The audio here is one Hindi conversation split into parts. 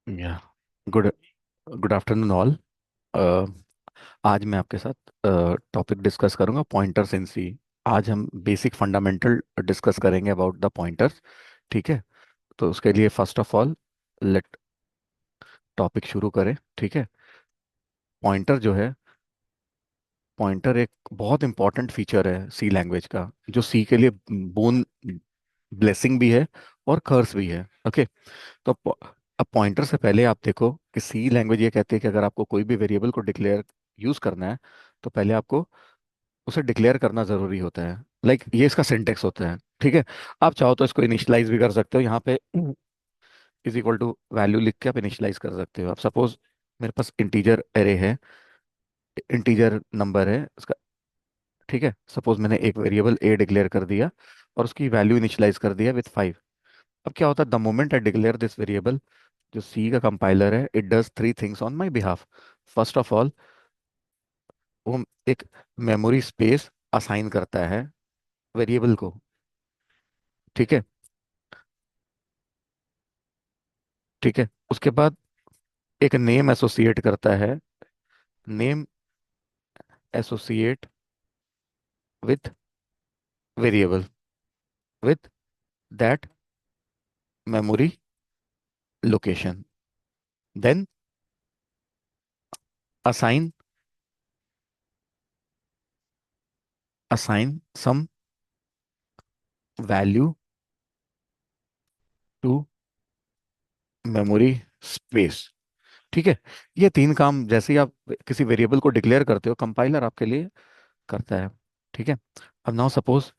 या गुड गुड आफ्टरनून ऑल। आज मैं आपके साथ टॉपिक डिस्कस करूंगा पॉइंटर्स इन सी। आज हम बेसिक फंडामेंटल डिस्कस करेंगे अबाउट द पॉइंटर्स। ठीक है। तो उसके लिए first of all let topic शुरू करें। ठीक है। पॉइंटर जो है, पॉइंटर एक बहुत इंपॉर्टेंट फीचर है सी लैंग्वेज का, जो सी के लिए बोन ब्लेसिंग भी है और कर्स भी है। ओके। तो अब पॉइंटर से पहले आप देखो कि सी लैंग्वेज ये कहती है कि अगर आपको कोई भी वेरिएबल को डिक्लेयर यूज करना है तो पहले आपको उसे डिक्लेयर करना जरूरी होता है। ये इसका सिंटेक्स होता है। ठीक है। आप चाहो तो इसको इनिशियलाइज भी कर सकते हो, यहाँ पे इज इक्वल टू वैल्यू लिख के आप इनिशियलाइज कर सकते हो। आप सपोज मेरे पास इंटीजर एरे है, इंटीजर नंबर है इसका। ठीक है। सपोज मैंने एक वेरिएबल ए डिक्लेयर कर दिया और उसकी वैल्यू इनिशियलाइज कर दिया विथ 5। अब क्या होता है, the moment I declare this variable, जो सी का कंपाइलर है, it does three things on my behalf. First of all, वो एक मेमोरी स्पेस असाइन करता है वेरिएबल को। ठीक है। ठीक है। उसके बाद एक नेम एसोसिएट करता है, name associate with variable with that memory location, then assign assign some value to memory space. ठीक है। ये तीन काम जैसे ही आप किसी वेरिएबल को डिक्लेयर करते हो, कंपाइलर आपके लिए करता है। ठीक है। अब नाउ सपोज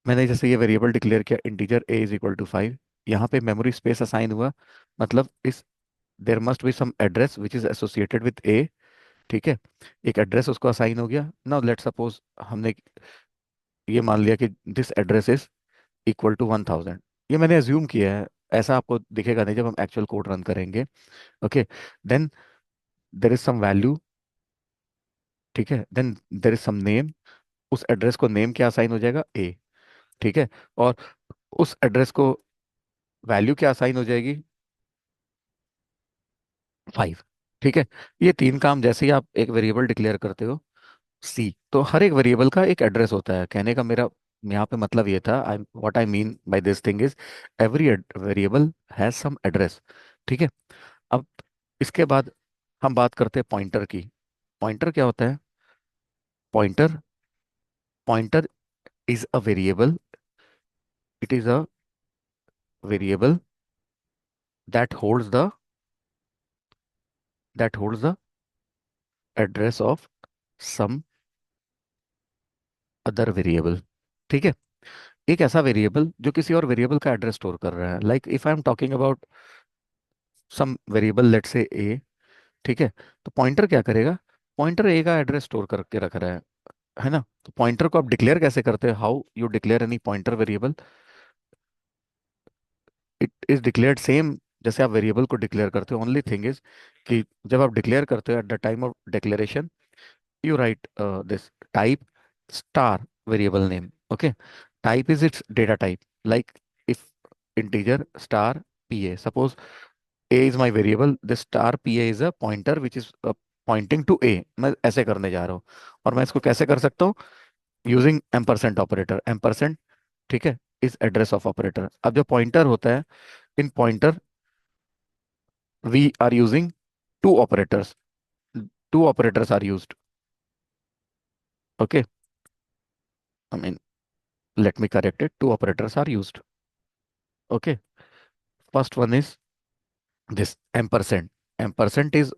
मैंने जैसे ये वेरिएबल डिक्लेयर किया, integer A is equal to 5। यहाँ पे मेमोरी स्पेस असाइन हुआ, मतलब इस there must be some address which is associated with A. ठीक है। एक एड्रेस उसको असाइन हो गया। नाउ लेट सपोज हमने ये मान लिया कि this address is equal to 1000। ये मैंने एज्यूम किया है, ऐसा आपको दिखेगा नहीं जब हम एक्चुअल कोड रन करेंगे। Okay. Then there is some value. ठीक है। Then there is some name. उस एड्रेस को नेम क्या असाइन हो जाएगा, ए। ठीक है। और उस एड्रेस को वैल्यू क्या असाइन हो जाएगी, 5। ठीक है। ये तीन काम जैसे ही आप एक वेरिएबल डिक्लेयर करते हो, सी तो हर एक वेरिएबल का एक एड्रेस होता है। कहने का मेरा यहाँ पे मतलब ये था, I what I mean by this thing is every variable has some address. ठीक है। अब इसके बाद हम बात करते हैं पॉइंटर की। पॉइंटर क्या होता है? Pointer pointer is a variable, it is a variable that holds the that holds the address of some other variable. ठीक है। एक ऐसा वेरिएबल जो किसी और वेरिएबल का एड्रेस स्टोर कर रहा है, like if I am talking about some variable let say A. ठीक है। तो पॉइंटर क्या करेगा? पॉइंटर ए का एड्रेस स्टोर करके रख रहा है ना? तो पॉइंटर को आप डिक्लेयर कैसे करते हैं? How you declare any pointer variable? It is declared same जैसे आप वेरिएबल को डिक्लेयर करते हो। ओनली थिंग इज कि जब आप डिक्लेयर करते हो, at the time of declaration you write this type star variable name. Okay. Type is its data type. Like if integer star pa, suppose a is my variable, this star pa is a pointer which is pointing to a। मैं ऐसे करने जा रहा हूँ। और मैं इसको कैसे कर सकता हूँ? Using ampersand operator. एम्परसेंट, ठीक है, इज एड्रेस ऑफ ऑपरेटर। अब जो पॉइंटर होता है, in pointer we are using two operators. Two operators are used. Okay. I mean, let me correct it, two operators are used. Okay. First one is this ampersand. Ampersand is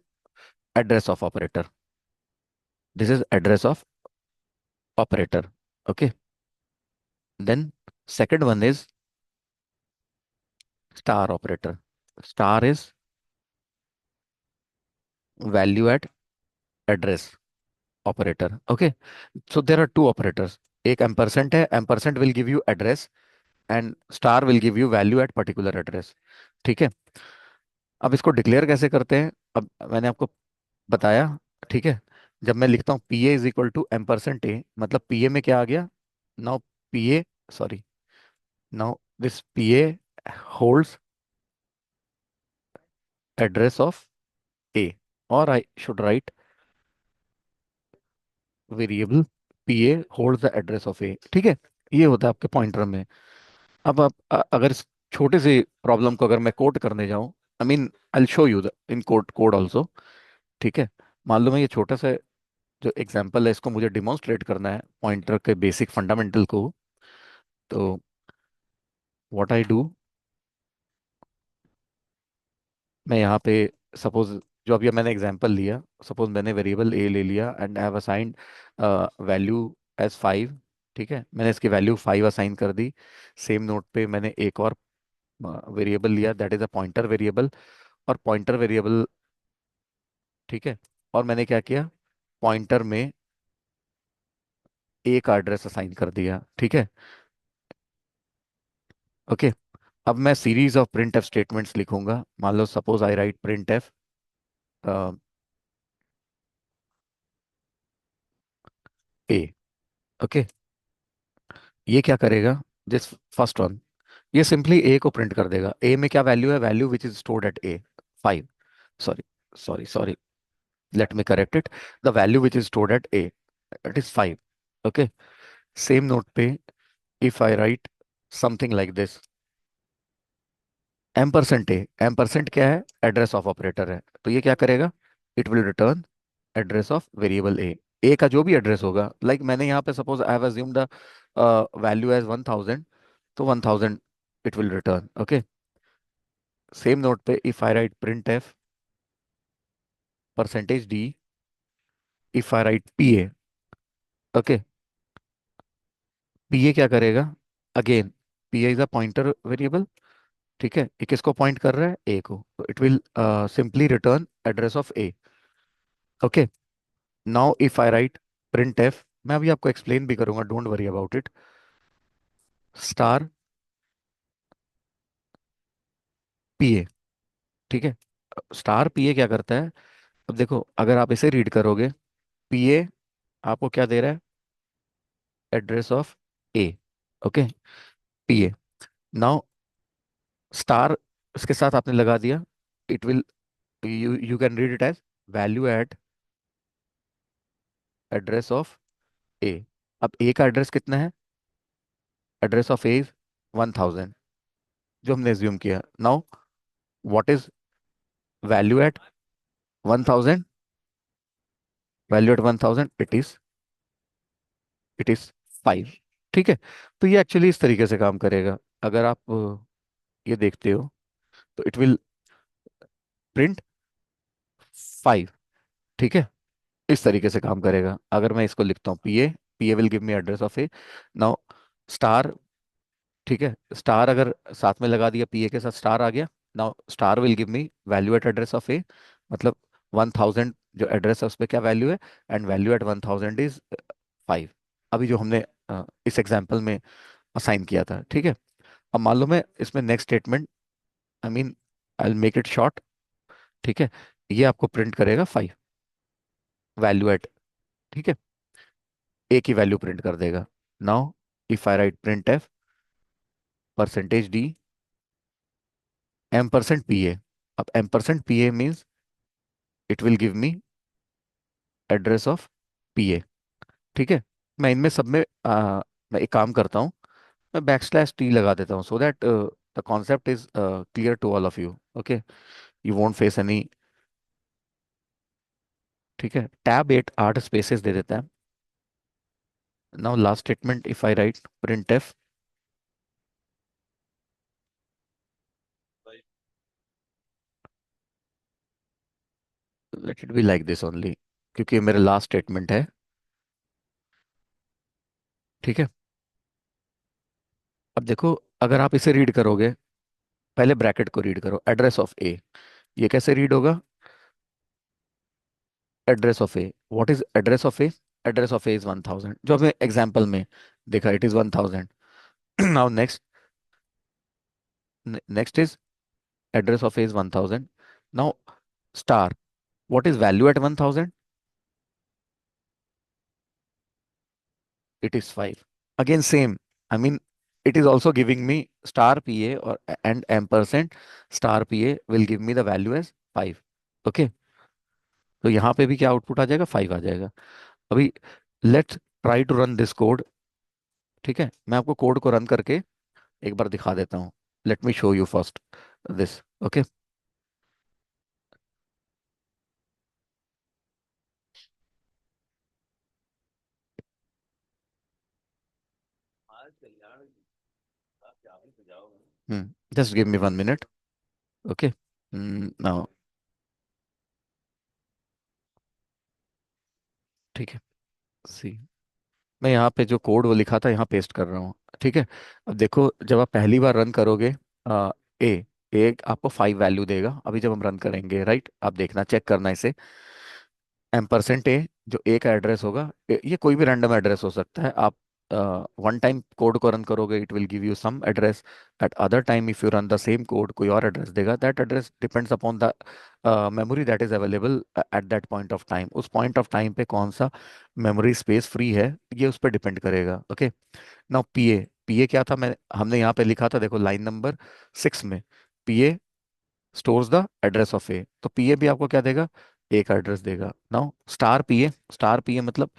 address of operator. This is address of operator. Okay. Then second one is star operator. Star is value at address operator. Okay. So there are two operators. एक ampersand है, ampersand will give you address and star will give you value at particular address. ठीक है। अब इसको डिक्लेयर कैसे करते हैं? अब मैंने आपको बताया। ठीक है। जब मैं लिखता हूँ P A is equal to M percent A, मतलब पी ए में क्या आ गया? Now P A, sorry, now this P A holds address of A, और I should write variable P A hold the address of ए। ठीक है, ये होता है आपके पॉइंटर में। अब आप अगर इस छोटे से प्रॉब्लम को अगर मैं कोड करने जाऊं, I mean I show you the in code code also. ठीक है, मान लो मैं ये छोटा सा जो एग्जांपल है इसको मुझे डिमॉन्स्ट्रेट करना है पॉइंटर के बेसिक फंडामेंटल को। तो व्हाट आई डू, मैं यहाँ पे सपोज जो अभी मैंने एग्जांपल लिया, सपोज मैंने वेरिएबल ए ले लिया and I have assigned value as 5। ठीक है, मैंने इसकी वैल्यू 5 असाइन कर दी। सेम नोट पे मैंने एक और वेरिएबल लिया, that is a pointer variable. और पॉइंटर वेरिएबल, ठीक है, और मैंने क्या किया, पॉइंटर में ए का एड्रेस असाइन कर दिया। ठीक है, ओके। अब मैं series of print F statements लिखूंगा। मान लो suppose I write print F A. Okay, ये क्या करेगा, दिस फर्स्ट वन, ये सिंपली ए को प्रिंट कर देगा। ए में क्या वैल्यू है, value which is stored at A, 5। Sorry sorry, let me correct it, the value which is stored at a, it is 5। okay, same note पे if I write something like this, M percent क्या है, एड्रेस ऑफ ऑपरेटर है, तो ये क्या करेगा, it will return address of variable A का जो भी एड्रेस होगा। लाइक मैंने यहाँ पे suppose I have assumed the value as 1000, तो 1000 it will return. Okay, same note पे if I write print F percentage D, if I write P A, okay, P A क्या करेगा, again P A is a pointer variable. ठीक है, ये किसको पॉइंट कर रहा है, ए को, तो it will simply return address of A. Okay, now if I write print F, मैं अभी आपको एक्सप्लेन भी करूंगा, don't worry about it, star P A. ठीक है, स्टार पी ए क्या करता है, अब देखो अगर आप इसे रीड करोगे, पी ए आपको क्या दे रहा है, address of A. Okay, P A, now star इसके साथ आपने लगा दिया, it will, you can read it as value at address of A. अब ए का एड्रेस कितना है, एड्रेस ऑफ ए इज 1000, जो हमने एज्यूम किया। Now what is value at 1000, value at 1000 it is 5। ठीक है, तो ये एक्चुअली इस तरीके से काम करेगा। अगर आप ये देखते हो तो इट विल प्रिंट 5। ठीक है, इस तरीके से काम करेगा। अगर मैं इसको लिखता हूँ P A will give me address of A. Now star, ठीक है, स्टार अगर साथ में लगा दिया, पी ए के साथ स्टार आ गया। Now star will give me value at address of A, मतलब 1000 जो एड्रेस है उस पर क्या वैल्यू है, एंड वैल्यू एट 1000 इज 5, अभी जो हमने इस एग्जाम्पल में असाइन किया था। ठीक है, अब मान लो मैं इसमें next statement, I mean I make it short. ठीक है, ये आपको प्रिंट करेगा 5 वैल्यू एट, ठीक है, ए की वैल्यू प्रिंट कर देगा। Now if I write print F percentage D M percent P A, अब M percent P A means it will give me address of P A. ठीक है, मैं इनमें सब में मैं एक काम करता हूँ, मैं बैक स्लैश टी लगा देता हूँ, so that the concept is clear to all of you. Okay, you won't face any. ठीक है, टैब 8 स्पेसेस दे देता है। Now last statement if I write print F, let it be like this only, क्योंकि ये मेरा लास्ट स्टेटमेंट है। ठीक है, अब देखो अगर आप इसे रीड करोगे, पहले ब्रैकेट को रीड करो, एड्रेस ऑफ ए, ये कैसे रीड होगा, address of A, what is address of A, address of A is 1000, जो हमने एग्जांपल में देखा, it is 1000। Now next is address of A is 1000। Now star, what is value at 1000, it is 5, again same, I mean it is also giving me star pa or and ampersand star pa will give me the value as five. Okay, तो यहाँ पे भी क्या आउटपुट आ जाएगा, फाइव आ जाएगा। अभी let's try to run this code. ठीक है, मैं आपको कोड को रन करके एक बार दिखा देता हूँ। Let me show you first this. Okay, just give me 1 minute. Okay, now, ठीक है, सी, मैं यहाँ पे जो कोड वो लिखा था यहाँ पेस्ट कर रहा हूँ। ठीक है, अब देखो जब आप पहली बार रन करोगे, आ, ए एक आपको फाइव वैल्यू देगा। अभी जब हम रन करेंगे, राइट, आप देखना, चेक करना इसे। एम्परसेंट ए जो ए का एड्रेस होगा, ये कोई भी रैंडम एड्रेस हो सकता है। आप वन टाइम कोड को रन करोगे, it will give you some address. At other time if you run the same code, कोई और एड्रेस देगा। That address depends upon the memory that is available at that point of time. उस पॉइंट ऑफ टाइम पे कौन सा मेमोरी स्पेस फ्री है, ये उस पर डिपेंड करेगा। ओके, नाउ पीए, पीए क्या था, मैं हमने यहाँ पे लिखा था, देखो लाइन नंबर 6 में, पीए stores the address of a. तो पीए भी आपको क्या देगा, ए का एड्रेस देगा। Now star PA, star PA मतलब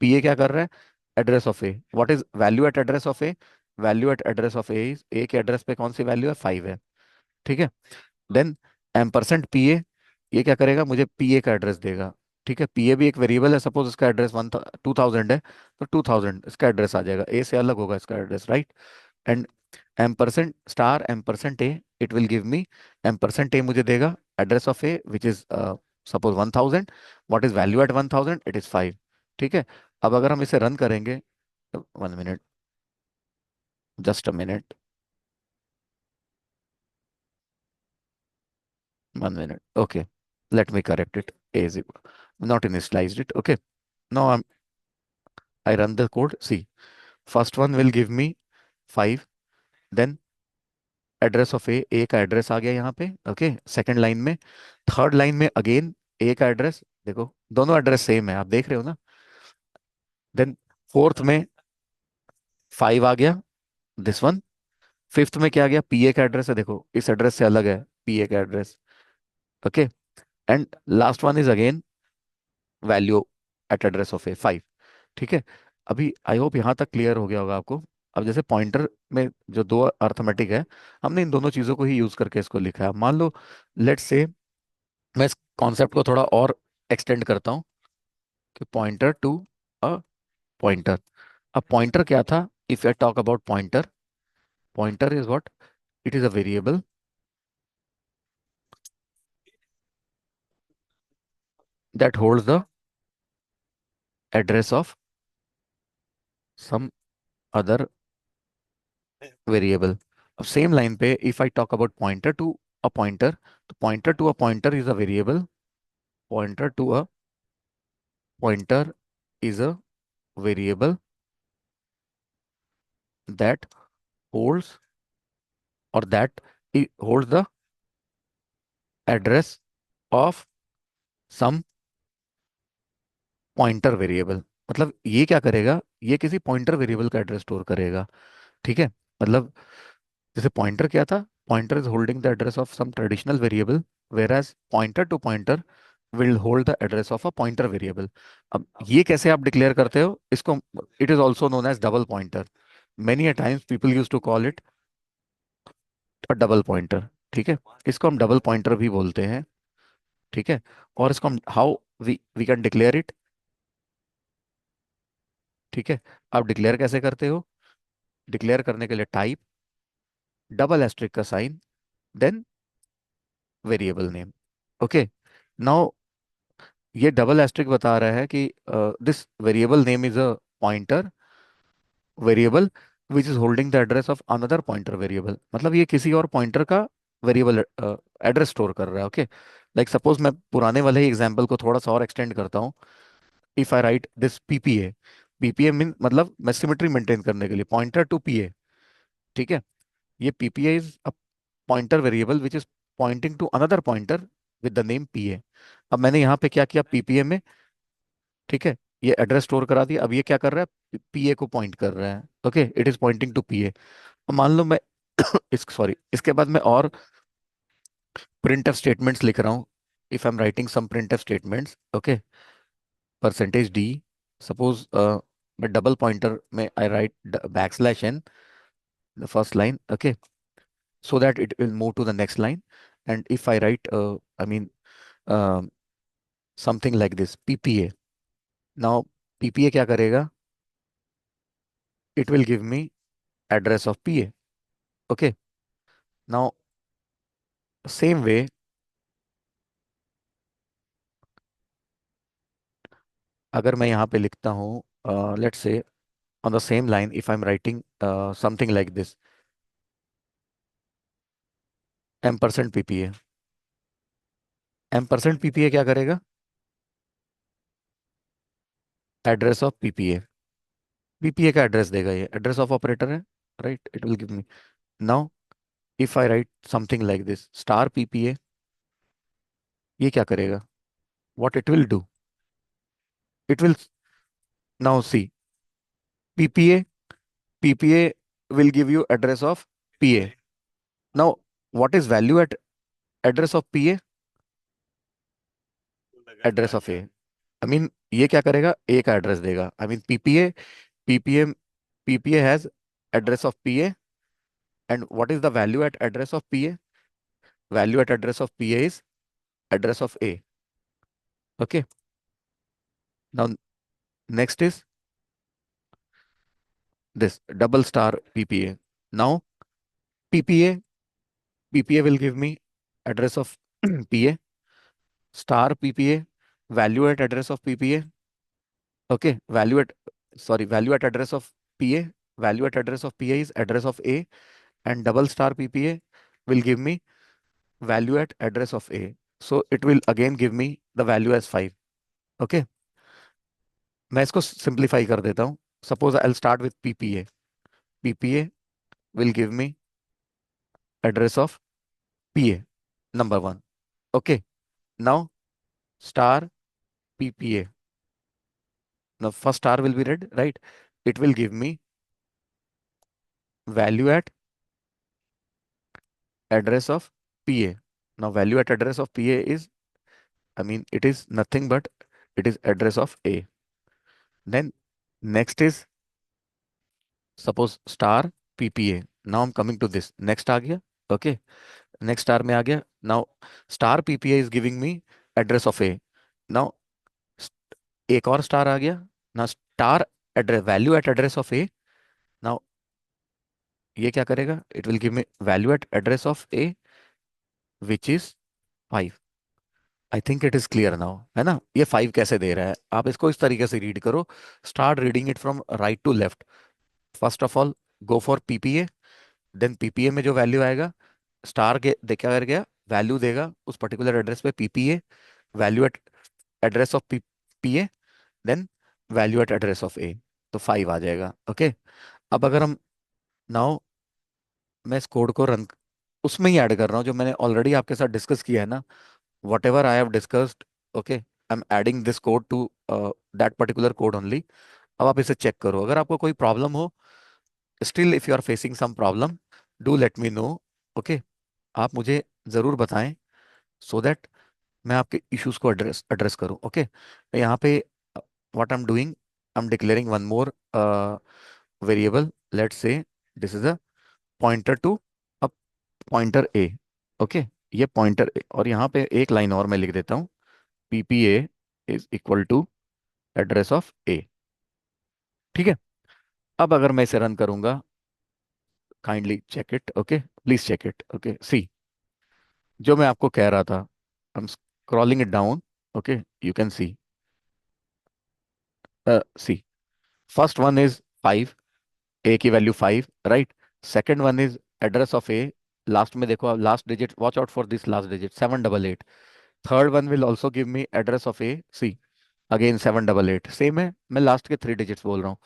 पीए क्या कर रहा है, address of A. What is value at address of A, value at address of A is, A के एड्रेस पे कौन सी वैल्यू है, फाइव है। ठीक है, देन एम्परसेंट पीए, ये क्या करेगा, मुझे पीए का एड्रेस देगा। ठीक है, पीए भी एक वेरिएबल है, सपोज इसका एड्रेस 2000 है, तो 2000 इसका एड्रेस आ जाएगा, ए से अलग होगा इसका address, right. And ampersand star ampersand a, it will give me, ampersand a मुझे देगा address of a which is suppose 1000। What is value at 1000, it is five. ठीक है, अब अगर हम इसे रन करेंगे, 1 minute, just a minute, 1 minute, okay, let me correct it. A is equal, not initialized it. Okay, now I run the code. See, first one will give me five, then address of a का एड्रेस आ गया यहाँ पे। ओके, सेकंड लाइन में, थर्ड लाइन में अगेन ए का एड्रेस, देखो दोनों एड्रेस सेम है, आप देख रहे हो ना। देन फोर्थ में फाइव आ गया, दिस वन। फिफ्थ में क्या आ गया, पीए का एड्रेस है, देखो इस एड्रेस से अलग है पीए का address. Okay, and last one is again value at address of A, five. ठीक है, अभी आई होप यहाँ तक क्लियर हो गया होगा आपको। अब जैसे पॉइंटर में जो दो अर्थमेटिक है, हमने इन दोनों चीजों को ही यूज करके इसको लिखा है। मान लो, लेट्स से, मैं इस कॉन्सेप्ट को थोड़ा और एक्सटेंड करता हूँ कि पॉइंटर टू अ पॉइंटर। अब पॉइंटर क्या था, if I talk about pointer, pointer is what, it is a variable that holds the address of some other variable. अब सेम लाइन पे if I talk about pointer to a pointer, तो pointer to a pointer is a variable, pointer to a pointer is a variable that holds, और that holds the address of some pointer variable. मतलब ये क्या करेगा, ये किसी पॉइंटर वेरिएबल का एड्रेस स्टोर करेगा। ठीक है, मतलब जैसे पॉइंटर क्या था, pointer is holding the address of some traditional variable, whereas pointer to pointer will hold the address of a pointer variable. अब ये कैसे आप डिक्लेयर करते हो इसको, it is also known as double pointer. Many a times people use to call it a double pointer. ठीक है, इसको हम डबल पॉइंटर भी बोलते हैं। ठीक है, और इसको हम how we can declare it. ठीक है, आप डिक्लेयर कैसे करते हो, डिक्लेयर करने के लिए टाइप, डबल एस्ट्रिक का sign, then variable name. Okay, now ये डबल एस्ट्रिक बता रहा है कि this variable name is a pointer variable which is holding the address of another pointer variable. मतलब ये किसी और पॉइंटर का वेरिएबल एड्रेस स्टोर कर रहा है। ओके, लाइक सपोज मैं पुराने वाले ही एग्जांपल को थोड़ा सा और एक्सटेंड करता हूँ। If I write this PPA, PPA mean मतलब मैं सिमेट्री मेंटेन करने के लिए पॉइंटर टू पीए। ठीक है, ये PPA is a pointer variable which is pointing to another pointer with the name PA. अब मैंने यहाँ पे क्या किया, पीपीए में, ठीक है, ये एड्रेस स्टोर करा दिया। अब ये क्या कर रहा है, पीए को पॉइंट कर रहा है। Okay, it is pointing to PA. अब मान लो मैं इस सॉरी इसके बाद मैं और प्रिंट एफ स्टेटमेंट्स लिख रहा हूँ। if I'm writing some printf statements, okay, percentage D, suppose मैं डबल पॉइंटर में I write backslash N the first line, okay, so that it will move to the next line. And if I write I mean um, something like this ppa, now ppa क्या करेगा, it will give me address of pa, okay. Now same way, अगर मैं यहाँ पे लिखता हूँ let's say on the same line, if I'm writing something like this m% ppa, m% ppa क्या करेगा, एड्रेस ऑफ पीपीए, पीपीए का एड्रेस देगा, ये एड्रेस ऑफ ऑपरेटर है, right, it will give me. Now if I write something like this star PPA, ये क्या करेगा, what it will do, it will now see PPA, PPA will give you address of PA. Now, what is value at address of PA? Address of A. I mean, ये क्या करेगा, A का एड्रेस देगा। I mean, PPA, PPA, PPA has address of PA, and what is the value at address of PA? Value at address of PA is address of A. Okay. Now, next is this double star PPA. Now, PPA, PPA will give me address of PA, star PPA, value at address of PPA. Okay, value at address of PA, value at address of PA is address of A, and double star PPA will give me value at address of A. So it will again give me the value as 5. Okay, मैं इसको simplify कर देता हूँ. Suppose I'll start with PPA. PPA will give me address of PA, number 1. Okay, now star PPA. Now first star will be read, right? It will give me value at address of PA. Now value at address of PA is, I mean, it is nothing but it is address of A. Then next is suppose star PPA. Now I'm coming to this. Next आ गया. Okay. Next star में आ गया. Now star PPA is giving me address of A. Now एक और star आ गया. Now star address value at address of A. Now ये क्या करेगा? It will give me value at address of A, which is 5. I think it is clear now, है ना? ये 5 कैसे दे रहा है, आप इसको इस तरीके से रीड करो, start reading it from right to left. First of all go for PPA, then PPA में जो वैल्यू आएगा, स्टार के दे क्या कर गया, वैल्यू देगा उस पर्टिकुलर एड्रेस पे PPA, value at address of PPA, then value at address of a, तो 5 आ जाएगा। ओके, अब अगर हम नाउ मैं इस कोड को रन उसमें ही ऐड कर रहा हूँ जो मैंने ऑलरेडी आपके साथ डिस्कस किया है ना, whatever I have discussed, okay, I'm adding this code to that particular code only. अब आप इसे चेक करो, अगर आपको कोई प्रॉब्लम हो, still if you are facing some problem, do let me know, okay, आप मुझे ज़रूर बताएं, सो दैट मैं आपके इश्यूज को एड्रेस एड्रेस करूं। ओके, यहाँ पे what I am doing, I am declaring one more variable, let's say this is a pointer to a pointer A. Okay, ये पॉइंटर ए, और यहाँ पे एक लाइन और मैं लिख देता हूँ, PPA is equal to address of ए। ठीक है, अब अगर मैं इसे रन करूंगा, kindly check it, okay, please check it, okay, see जो मैं आपको कह रहा था, I am scrolling it down, okay, you can see first one is 5, a की value 5, right, second one is address of a, last में देखो, last digit, watch out for this last digit 788, third one will also give me address of a, see again 788, same है, मैं लास्ट के 3 डिजिट्स बोल रहा हूँ।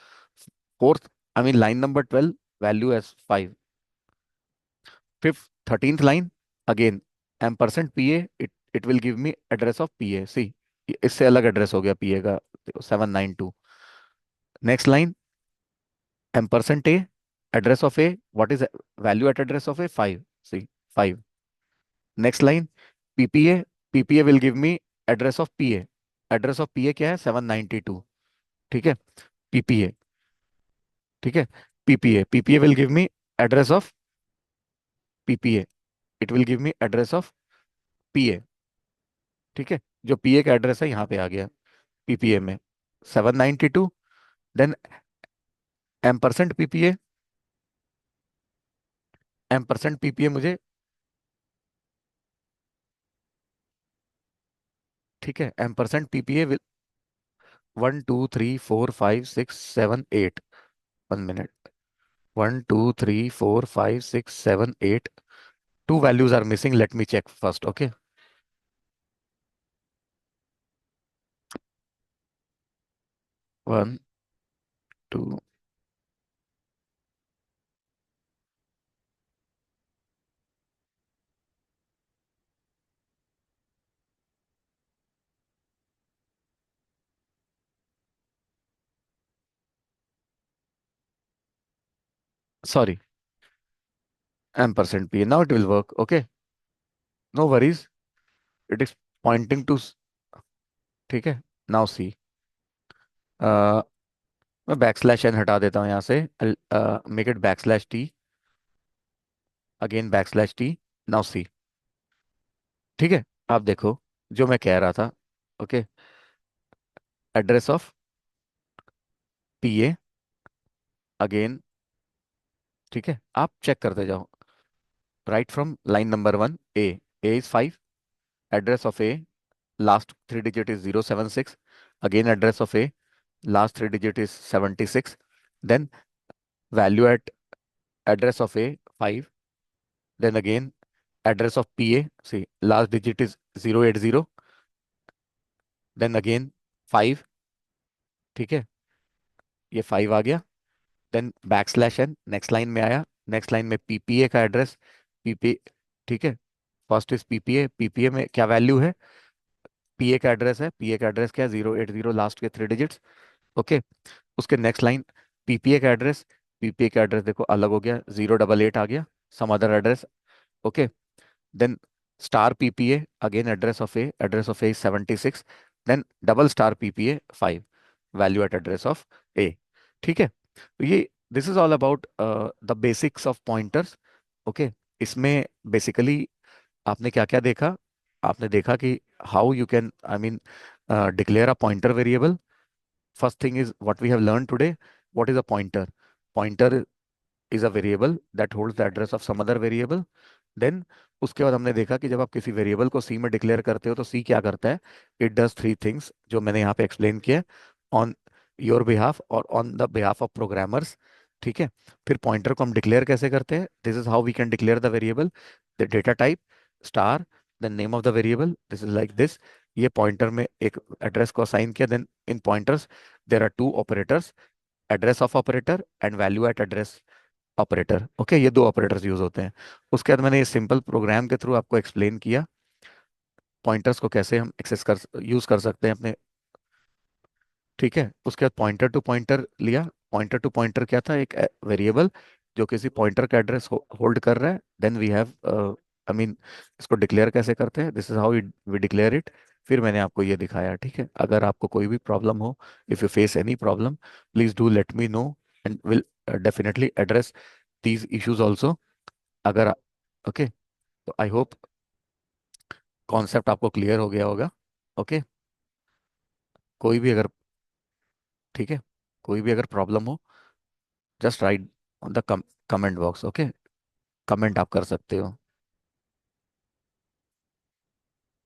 Fourth, I mean line number 12, value as 5, fifth 13th line, again एम% P A, it will give me address of P A, see इससे अलग एड्रेस हो गया पी ए का, 792। नेक्स्ट लाइन एम% a, address of A, what is value at address of a, 5, C 5। Next line PPA, PPA will give me address of PA. Address of PA क्या है? 792। ठीक है, पीपीए। ठीक है, PPA, PPA will give me address of PPA, it will give me address of PA. ठीक है, जो पीए का एड्रेस है यहाँ पे आ गया पीपीए में 792। Then M PPA, M PPA मुझे, ठीक है, M PPA will 1 2 3 4 5 6 7 8। 1 minute, 1 2 3 4 5 6 7 8। Two values are missing. Let me check first. Okay. 1 2, sorry, ampersand p. Now it will work. Okay. No worries. It is pointing to ठीक है, नाउ सी, मैं बैकस्लैश एन हटा देता हूँ यहाँ से। Make it backslash T, again backslash T. Now see. ठीक है, आप देखो जो मैं कह रहा था। Okay, address of P A, again. ठीक है, आप चेक करते जाओ। Right from line number 1, A is 5, address of A, last three digit is 076, again address of a, last three digit is 76, then value at address of a 5, then again address of pa, see last digit is 080, then again 5। ठीक है, ये 5 आ गया। Then backslash N, next line में आया, नेक्स्ट लाइन में पीपीए का एड्रेस, पीपी। ठीक है, फर्स्ट इज पीपीए, पीपीए में क्या वैल्यू है? पीए का एड्रेस है, पीए का एड्रेस क्या है? 080, लास्ट के थ्री डिजिट्स। ओके, उसके नेक्स्ट लाइन पीपीए का एड्रेस, पीपीए का एड्रेस देखो अलग हो गया, 088 आ गया, some other address. Okay, then star PPA, again address of A is 76, then double star PPA 5, value at address of ए। ठीक है, तो ये this is all about the basics of pointers. Okay, इसमें बेसिकली आपने क्या क्या देखा? आपने देखा कि how you can, I mean, declare a pointer variable. First thing is what we have learned today. What is a pointer? Pointer is a variable that holds the address of some other variable. Then उसके बाद हमने देखा कि जब आप किसी वेरिएबल को सी में डिक्लेयर करते हो तो सी क्या करता है? इट डज थ्री थिंग्स जो मैंने यहाँ पे एक्सप्लेन किया, ऑन योर बिहाफ और on the behalf of programmers. ठीक है, फिर पॉइंटर को हम डिक्लेयर कैसे करते हैं? This is how we can declare the variable. The data type star, the name of the variable, this is like this. ये पॉइंटर में एक एड्रेस को असाइन किया। Then in pointers there are two operators, address of operator and value at address operator. Okay, ये दो ऑपरेटर्स यूज होते हैं। उसके बाद मैंने ये सिंपल प्रोग्राम के थ्रू आपको एक्सप्लेन किया पॉइंटर्स को कैसे हम एक्सेस कर यूज कर सकते हैं अपने। ठीक है, उसके बाद पॉइंटर टू पॉइंटर लिया। पॉइंटर टू पॉइंटर क्या था? एक वेरिएबल जो किसी पॉइंटर का एड्रेस होल्ड कर रहा है। Then we have, I mean, इसको डिक्लेयर कैसे करते हैं? This is how we declare it. फिर मैंने आपको ये दिखाया। ठीक है, अगर आपको कोई भी प्रॉब्लम हो, if you face any problem, please do let me no and will definitely address these issues also. अगर ओके, तो आई होप कॉन्सेप्ट आपको क्लियर हो गया होगा। ओके, कोई भी अगर, ठीक है, कोई भी अगर प्रॉब्लम हो, just right on the comment box. Okay, comment आप कर सकते हो।